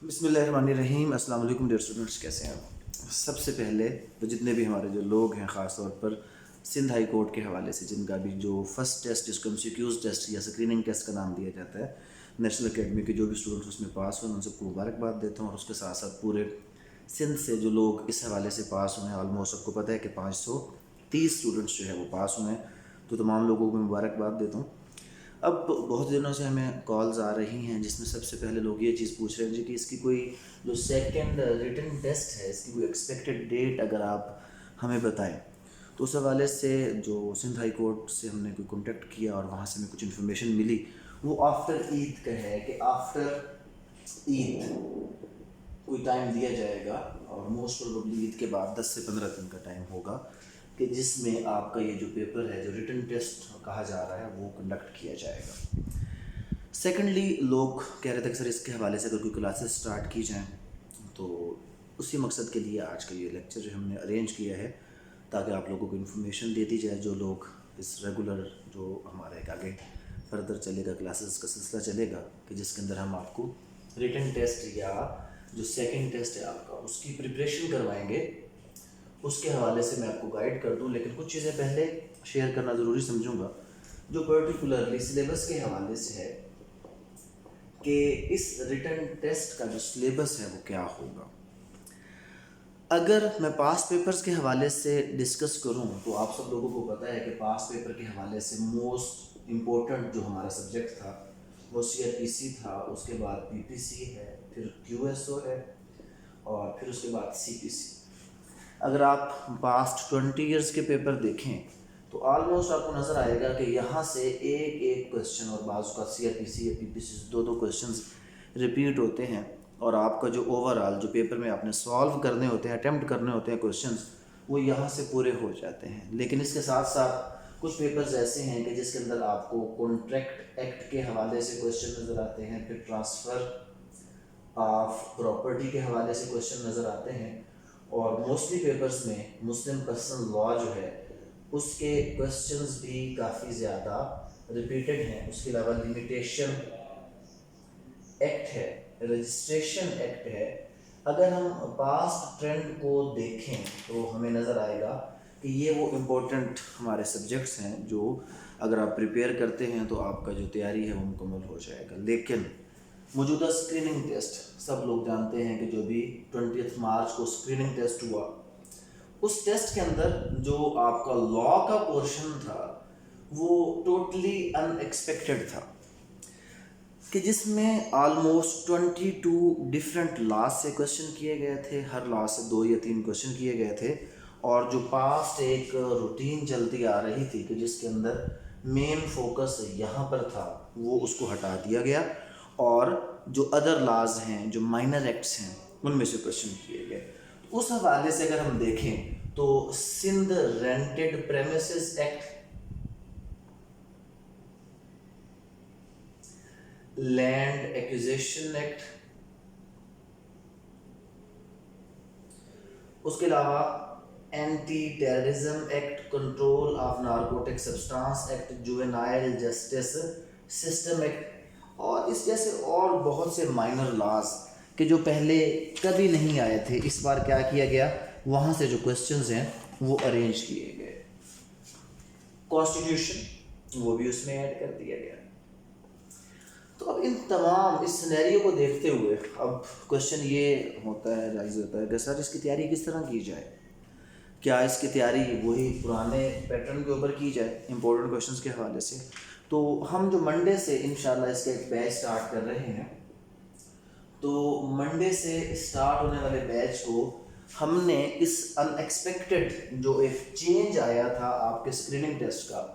بسم اللہ الرحمن الرحیم۔ السلام علیکم ڈیئر اسٹوڈنٹس، کیسے ہیں آپ؟ سب سے پہلے تو جتنے بھی ہمارے جو لوگ ہیں، خاص طور پر سندھ ہائی کورٹ کے حوالے سے جن کا بھی جو فرسٹ ٹیسٹ جس کو MCQs ٹیسٹ یا اسکریننگ ٹیسٹ کا نام دیا جاتا ہے، نیشنل اکیڈمی کے جو بھی اسٹوڈنٹس اس میں پاس ہوئے، ان سب کو مبارکباد دیتا ہوں، اور اس کے ساتھ ساتھ پورے سندھ سے جو لوگ اس حوالے سے پاس ہوئے ہیں، آلموسٹ سب کو پتہ ہے کہ 530 اسٹوڈنٹس جو ہے وہ پاس ہوئے ہیں، تو تمام لوگوں کو مبارکباد دیتا ہوں۔ اب بہت دنوں سے ہمیں کالز آ رہی ہیں جس میں سب سے پہلے لوگ یہ چیز پوچھ رہے ہیں جی کہ اس کی کوئی جو سیکنڈ ریٹن ٹیسٹ ہے، اس کی کوئی ایکسپیکٹڈ ڈیٹ اگر آپ ہمیں بتائیں۔ تو اس حوالے سے جو سندھ ہائی کورٹ سے ہم نے کوئی کانٹیکٹ کیا اور وہاں سے ہمیں کچھ انفارمیشن ملی، وہ آفٹر عید کا ہے کہ آفٹر عید کوئی ٹائم دیا جائے گا، اور موسٹ پروبیبلی عید کے بعد 10 سے 15 دن کا ٹائم ہوگا کہ جس میں آپ کا یہ جو پیپر ہے، جو ریٹن ٹیسٹ کہا جا رہا ہے، وہ کنڈکٹ کیا جائے گا۔ سیکنڈلی لوگ کہہ رہے تھے کہ سر اس کے حوالے سے اگر کوئی کلاسز سٹارٹ کی جائیں، تو اسی مقصد کے لیے آج کا یہ لیکچر جو ہم نے ارینج کیا ہے، تاکہ آپ لوگوں کو انفارمیشن دے دی جائے، جو لوگ اس ریگولر جو ہمارا ایک آگے فردر چلے گا، کلاسز کا سلسلہ چلے گا کہ جس کے اندر ہم آپ کو ریٹن ٹیسٹ یا جو سیکنڈ ٹیسٹ ہے آپ کا، اس کی پریپریشن کروائیں گے، اس کے حوالے سے میں آپ کو گائیڈ کر دوں۔ لیکن کچھ چیزیں پہلے شیئر کرنا ضروری سمجھوں گا جو پرٹیکولرلی سلیبس کے حوالے سے ہے، کہ اس ریٹن ٹیسٹ کا جو سلیبس ہے وہ کیا ہوگا۔ اگر میں پاس پیپرز کے حوالے سے ڈسکس کروں تو آپ سب لوگوں کو پتہ ہے کہ پاس پیپر کے حوالے سے موسٹ امپورٹنٹ جو ہمارا سبجیکٹ تھا وہ CRPC تھا، اس کے بعد PPC ہے، پھر QSO ہے، اور پھر اس کے بعد CPC۔ اگر آپ پاسٹ 20 ایئرس کے پیپر دیکھیں تو آلموسٹ آپ کو نظر آئے گا کہ یہاں سے ایک کویسچن، اور بعض کا CRPC یا PPC سے دو کویسچنز ریپیٹ ہوتے ہیں، اور آپ کا جو اوور آل جو پیپر میں آپ نے سالو کرنے ہوتے ہیں، اٹیمپٹ کرنے ہوتے ہیں کویسچنز، وہ یہاں سے پورے ہو جاتے ہیں۔ لیکن اس کے ساتھ ساتھ کچھ پیپرز ایسے ہیں کہ جس کے اندر آپ کو کانٹریکٹ ایکٹ کے حوالے سے کویسچن نظر آتے ہیں، پھر ٹرانسفر آف پراپرٹی کے حوالے سے کویسچن نظر آتے ہیں، اور موسٹلی پیپرز میں مسلم پرسنل لا جو ہے اس کے کویسچنز بھی کافی زیادہ ریپیٹڈ ہیں۔ اس کے علاوہ لمیٹیشن ایکٹ ہے، رجسٹریشن ایکٹ ہے۔ اگر ہم پاسٹ ٹرینڈ کو دیکھیں تو ہمیں نظر آئے گا کہ یہ وہ امپورٹنٹ ہمارے سبجیکٹس ہیں جو اگر آپ پریپیئر کرتے ہیں تو آپ کا جو تیاری ہے وہ مکمل ہو جائے گا۔ لیکن موجودہ اسکریننگ ٹیسٹ سب لوگ جانتے ہیں کہ جو بھی 20 مارچ کو اسکریننگ ٹیسٹ ہوا، اس ٹیسٹ کے اندر جو آپ کا لا کا پورشن تھا وہ ٹوٹلی ان ایکسپیکٹڈ تھا، کہ جس میں آلموسٹ 22 ڈفرینٹ لاز سے کویسچن کیے گئے تھے، ہر لا سے 2 یا 3 کویسچن کیے گئے تھے، اور جو پاسٹ ایک روٹین چلتی آ رہی تھی کہ جس کے اندر مین فوکس یہاں پر تھا، وہ اس کو ہٹا دیا گیا، اور جو ادر لاز ہیں، جو مائنر ایکٹس ہیں، ان میں سے کویسچن کیے گئے۔ اس حوالے سے اگر ہم دیکھیں تو Sindh rented premises act, land acquisition act, اس کے علاوہ anti terrorism act, control of narcotic substance act, juvenile justice system act, اور اس جیسے اور بہت سے مائنر لاز کہ جو پہلے کبھی نہیں آئے تھے، اس بار کیا کیا گیا، وہاں سے جو کویسچنز ہیں وہ ارینج کیے گئے۔ کانسٹیٹیوشن وہ بھی اس میں ایڈ کر دیا گیا۔ تو اب ان تمام اس سینیریو کو دیکھتے ہوئے اب کویسچن یہ ہوتا ہے، جائز ہوتا ہے کہ سر اس کی تیاری کس طرح کی جائے؟ کیا اس کی تیاری وہی پرانے پیٹرن کے اوپر کی جائے امپورٹنٹ کویسچنز کے حوالے سے؟ تو ہم جو منڈے سے انشاءاللہ اس کا ایک بیچ سٹارٹ کر رہے ہیں، تو منڈے سے سٹارٹ ہونے والے بیچ کو ہم نے اس ان ایکسپیکٹڈ جو ایک چینج آیا تھا آپ کے اسکریننگ ٹیسٹ کا،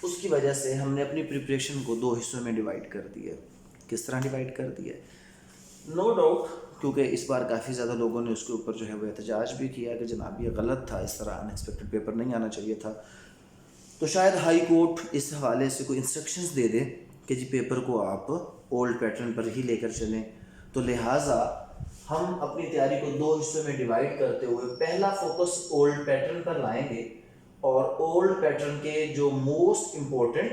اس کی وجہ سے ہم نے اپنی پریپریشن کو 2 حصوں میں ڈیوائیڈ کر دیا۔ کس طرح ڈیوائیڈ کر دیا؟ نو ڈاؤٹ کیونکہ اس بار کافی زیادہ لوگوں نے اس کے اوپر جو ہے وہ احتجاج بھی کیا کہ جناب یہ غلط تھا، اس طرح ان ایکسپیکٹڈ پیپر نہیں آنا چاہیے تھا، تو شاید ہائی کورٹ اس حوالے سے کوئی انسٹرکشنز دے دے کہ جی پیپر کو آپ اولڈ پیٹرن پر ہی لے کر چلیں۔ تو لہٰذا ہم اپنی تیاری کو 2 حصوں میں ڈیوائیڈ کرتے ہوئے پہلا فوکس اولڈ پیٹرن پر لائیں گے، اور اولڈ پیٹرن کے جو most important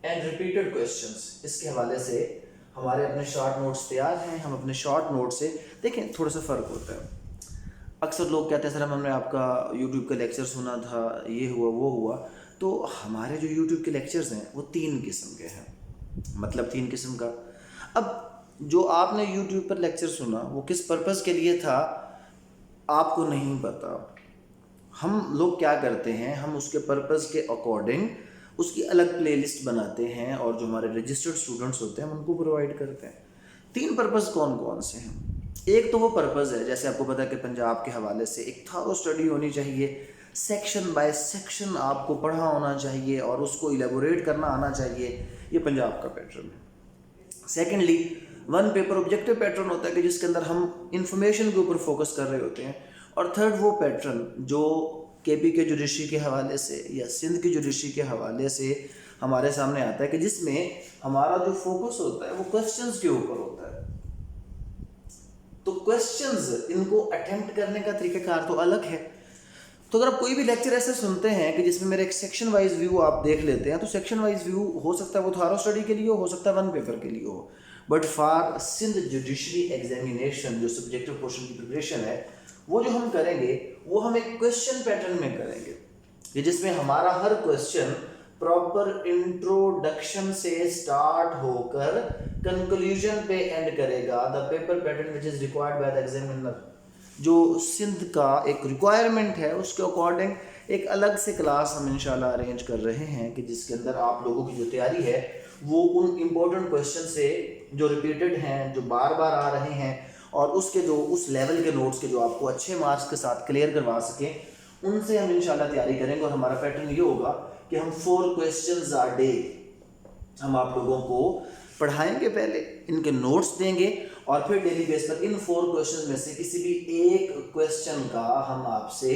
and repeated questions, اس کے حوالے سے ہمارے اپنے شارٹ نوٹس تیار ہیں، ہم اپنے شارٹ نوٹ سے دیکھیں تھوڑا سا فرق ہوتا ہے. اکثر لوگ کہتے ہیں سر ہم نے آپ کا یوٹیوب کا لیکچر سنا تھا، یہ ہوا وہ ہوا. تو ہمارے جو یوٹیوب کے لیکچرز ہیں وہ 3 قسم کے ہیں. مطلب 3 قسم کا. اب جو آپ نے یوٹیوب پر لیکچر سنا وہ کس پرپز کے لیے تھا آپ کو نہیں پتا. ہم لوگ کیا کرتے ہیں، ہم اس کے پرپز کے اکارڈنگ اس کی الگ پلے لسٹ بناتے ہیں اور جو ہمارے رجسٹرڈ اسٹوڈنٹس ہوتے ہیں ہم ان کو پرووائڈ کرتے ہیں. 3 پرپز کون کون سے ہیں؟ ایک تو وہ پرپز ہے جیسے آپ کو پتا ہے کہ پنجاب کے حوالے سے ایک تھارو اسٹڈی ہونی چاہیے، سیکشن بائی سیکشن آپ کو پڑھا ہونا چاہیے اور اس کو ایلیبوریٹ کرنا آنا چاہیے. یہ پنجاب کا پیٹرن ہے. سیکنڈلی 1 پیپر آبجیکٹو پیٹرن ہوتا ہے کہ جس کے اندر ہم انفارمیشن کے اوپر فوکس کر رہے ہوتے ہیں. اور تھرڈ وہ پیٹرن جو کے پی کے جوڈیشری کے حوالے سے یا سندھ کی جوڈیشری کے حوالے سے ہمارے سامنے آتا ہے کہ جس میں ہمارا جو فوکس ہوتا ہے وہ کوسچنز کے اوپر ہوتا ہے. تو کوسچنز ان کو اٹیمپٹ کرنے کا طریقہ کار تو الگ ہے. تو اگر آپ کوئی بھی لیکچر ایسے سنتے ہیں کہ جس میں میرے ایک سیکشن وائز ویو آپ دیکھ لیتے ہیں، تو سیکشن وائز ویو ہو سکتا ہے وہ تھارو اسٹڈی کے لیے ہو سکتا ہے 1 پیپر کے لیے ہو. But for Sindh judiciary examination جو سبجیکٹو پورشن کی پریپریشن ہے وہ جو ہم کریں گے وہ ہم ایک کوسچن پیٹرن میں کریں گے کہ جس میں ہمارا ہر کوسچن پراپر انٹروڈکشن سے سٹارٹ ہو کر کنکلوژن پہ اینڈ کرے گا. The paper pattern which is required by the examiner, جو سندھ کا ایک ریکوائرمنٹ ہے اس کے اکارڈنگ ایک الگ سے کلاس ہم انشاءاللہ ارینج کر رہے ہیں کہ جس کے اندر آپ لوگوں کی جو تیاری ہے وہ ان امپورٹنٹ کوسچن سے جو ریپیٹڈ ہیں، جو بار بار آ رہے ہیں اور اس کے جو اس لیول کے نوٹس کے جو آپ کو اچھے مارکس کے ساتھ کلیئر کروا سکیں، ان سے ہم انشاءاللہ تیاری کریں گے. اور ہمارا پیٹرن یہ ہوگا کہ ہم 4 کوسچنز آ ڈے ہم آپ لوگوں کو پڑھائیں گے، پہلے ان کے نوٹس دیں گے اور پھر ڈیلی بیس پر ان 4 کوسچنز میں سے کسی بھی ایک کوسچن کا ہم آپ سے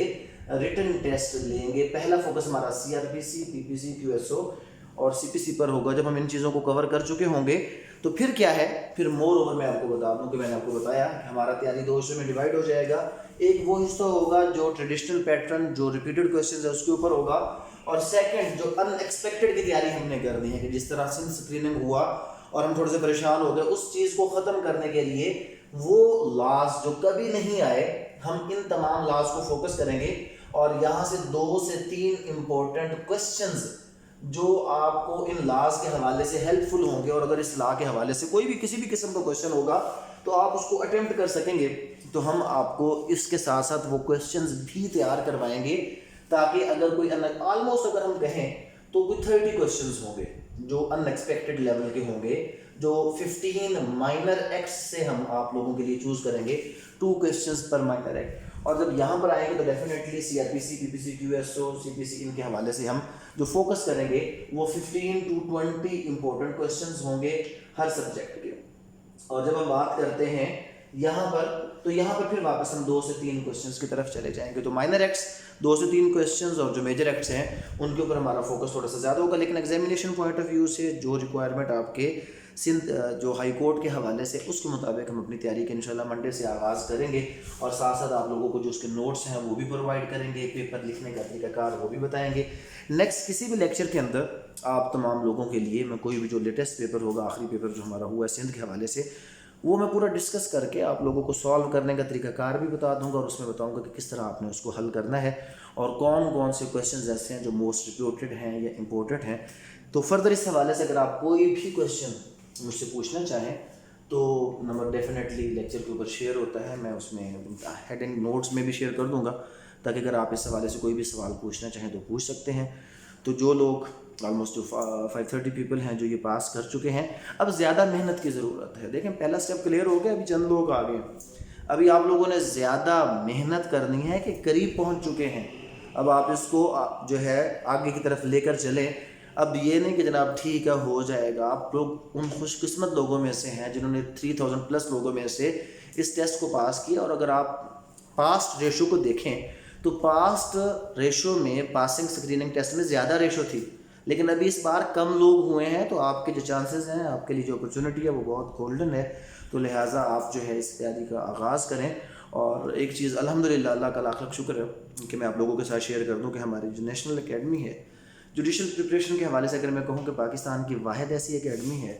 ریٹن ٹیسٹ لیں گے. پہلا فوکس ہمارا سی آر پی سی، پی پی سی، کیو ایس او اور سی پی سی پر ہوگا. جب ہم ان چیزوں کو کور کر چکے ہوں گے تو پھر کیا ہے، پھر مور اوور میں آپ کو بتا دوں کہ میں نے آپ کو بتایا کہ ہمارا تیاری 2 حصوں میں ڈیوائڈ ہو جائے گا. ایک وہ حصہ ہوگا جو ٹریڈیشنل پیٹرن جو ریپیٹڈ کوسچنز ہے اس کے اوپر ہوگا، اور سیکنڈ جو ان ایکسپیکٹڈ کی تیاری ہم نے کرنی ہے کہ جس طرح سن اسکریننگ ہوا اور ہم تھوڑے سے پریشان ہو گئے، اس چیز کو ختم کرنے کے لیے وہ لاز جو کبھی نہیں آئے ہم ان تمام لاز کو فوکس کریں گے. اور یہاں سے 2 سے 3 امپورٹنٹ کوسچنز جو آپ کو ان لاز کے حوالے سے ہیلپ فل ہوں گے، اور اگر اس لا کے حوالے سے کوئی بھی کسی بھی قسم کا کوسچن ہوگا تو آپ اس کو اٹیمپٹ کر سکیں گے. تو ہم آپ کو اس کے ساتھ ساتھ وہ کوسچنز بھی تیار کروائیں گے تاکہ اگر کوئی آلموسٹ اگر ہم کہیں تو کوئی 30 کوسچنز ہوں گے جو ان ایکسپیکٹڈ لیول کے ہوں گے، جو 15 مائنر ایکٹس سے ہم آپ لوگوں کے لیے چوز کریں گے، 2 کوسچنز پر مائنر ایکٹ. اور جب یہاں پر آئیں گے تو ڈیفینیٹلی سی آر پی سی، پی پی سی، کیو ایس او، سی پی سی ان کے حوالے سے ہم جو فوکس کریں گے وہ 15 to 20 امپورٹنٹ کوسچنز ہوں گے ہر سبجیکٹ کے. اور جب ہم بات کرتے ہیں یہاں پر تو یہاں پر پھر واپس ہم 2 سے 3 کوسچنز کی طرف چلے جائیں گے. تو مائنر ایکٹس 2 سے 3 کوسچنز اور جو میجر ایکٹس ہیں ان کے اوپر ہمارا فوکس تھوڑا سا زیادہ ہوگا. لیکن ایگزامینیشن پوائنٹ آف ویو سے جو ریکوائرمنٹ آپ کے سندھ جو ہائی کورٹ کے حوالے سے اس کے مطابق ہم اپنی تیاری کے انشاءاللہ منڈے سے آغاز کریں گے. اور ساتھ ساتھ آپ لوگوں کو جو اس کے نوٹس ہیں وہ بھی پرووائڈ کریں گے، پیپر لکھنے کا طریقہ کار وہ بھی بتائیں گے. نیکسٹ کسی بھی لیکچر کے اندر آپ تمام لوگوں کے لیے میں کوئی بھی جو لیٹسٹ پیپر ہوگا، آخری پیپر جو ہمارا ہوا ہے سندھ کے حوالے سے، وہ میں پورا ڈسکس کر کے آپ لوگوں کو سالو کرنے کا طریقہ کار بھی بتا دوں گا، اور اس میں بتاؤں گا کہ کس طرح آپ نے اس کو حل کرنا ہے اور کون کون سے کویسچنز ایسے ہیں جو موسٹ ریپیٹڈ ہیں یا امپورٹنٹ ہیں. تو فردر اس حوالے سے اگر آپ کوئی بھی کویسچن مجھ سے پوچھنا چاہیں تو نمبر ڈیفینیٹلی لیکچر کے اوپر شیئر ہوتا ہے، میں اس میں ہیڈنگ نوٹس میں بھی شیئر کر دوں گا تاکہ اگر آپ اس حوالے سے کوئی بھی سوال پوچھنا چاہیں تو پوچھ سکتے ہیں. تو جو لوگ آلموسٹ جو 530 پیپل ہیں جو یہ پاس کر چکے ہیں، اب زیادہ محنت کی ضرورت ہے. دیکھیں پہلا سٹیپ کلیئر ہو گیا، ابھی چند لوگ آگے ہیں. ابھی آپ لوگوں نے زیادہ محنت کرنی ہے کہ قریب پہنچ چکے ہیں. اب آپ اس کو جو ہے آگے کی طرف لے کر چلیں. اب یہ نہیں کہ جناب ٹھیک ہے ہو جائے گا. آپ لوگ ان خوش قسمت لوگوں میں سے ہیں جنہوں نے 3000 پلس لوگوں میں سے اس ٹیسٹ کو پاس کیا. اور اگر آپ پاسٹ ریشو کو دیکھیں تو پاسٹ ریشو میں پاسنگ اسکریننگ ٹیسٹ میں زیادہ ریشو تھی، لیکن ابھی اس بار کم لوگ ہوئے ہیں. تو آپ کے جو چانسز ہیں، آپ کے لیے جو اپرچونٹی ہے وہ بہت گولڈن ہے. تو لہٰذا آپ جو ہے اس تیاری کا آغاز کریں. اور ایک چیز الحمدللہ اللہ کا لاکھ لاکھ شکر ہے کہ میں آپ لوگوں کے ساتھ شیئر کر دوں کہ ہماری جو نیشنل اکیڈمی ہے جوڈیشل پریپریشن کے حوالے سے، اگر میں کہوں کہ پاکستان کی واحد ایسی اکیڈمی ہے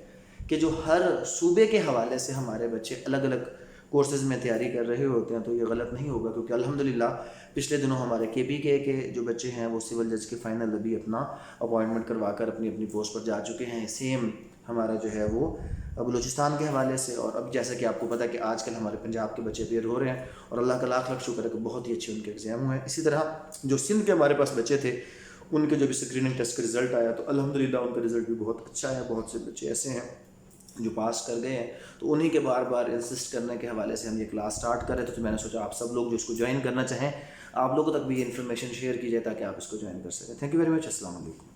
کہ جو ہر صوبے کے حوالے سے ہمارے بچے الگ الگ کورسز میں تیاری کر رہے ہوتے ہیں تو یہ غلط نہیں ہوگا، کیونکہ الحمدللہ پچھلے دنوں ہمارے KP کے جو بچے ہیں وہ سول جج کے فائنل ابھی اپنا اپوائنٹمنٹ کروا کر اپنی اپنی پوسٹ پر جا چکے ہیں. سیم ہمارا جو ہے وہ بلوچستان کے حوالے سے، اور اب جیسا کہ آپ کو پتہ ہے کہ آج کل ہمارے پنجاب کے بچے اپیئر ہو رہے ہیں اور اللہ کا لاکھ لاکھ شکر ہے کہ بہت ہی اچھے ان کے ایگزام ہوئے ہیں. اسی طرح جو سندھ کے ہمارے پاس بچے تھے ان کے جو بھی اسکریننگ ٹیسٹ کا رزلٹ آیا تو الحمدللہ ان کا رزلٹ بھی بہت اچھا ہے. بہت سے بچے ایسے ہیں جو پاس کر گئے ہیں، تو انہی کے بار بار انسسٹ کرنے کے حوالے سے ہم یہ کلاس سٹارٹ کر رہے تھے. تو میں نے سوچا آپ سب لوگ جو اس کو جوائن کرنا چاہیں آپ لوگوں تک بھی یہ انفارمیشن شیئر کیجیے تاکہ آپ اس کو جوائن کر سکیں. Thank you very much. السلام علیکم.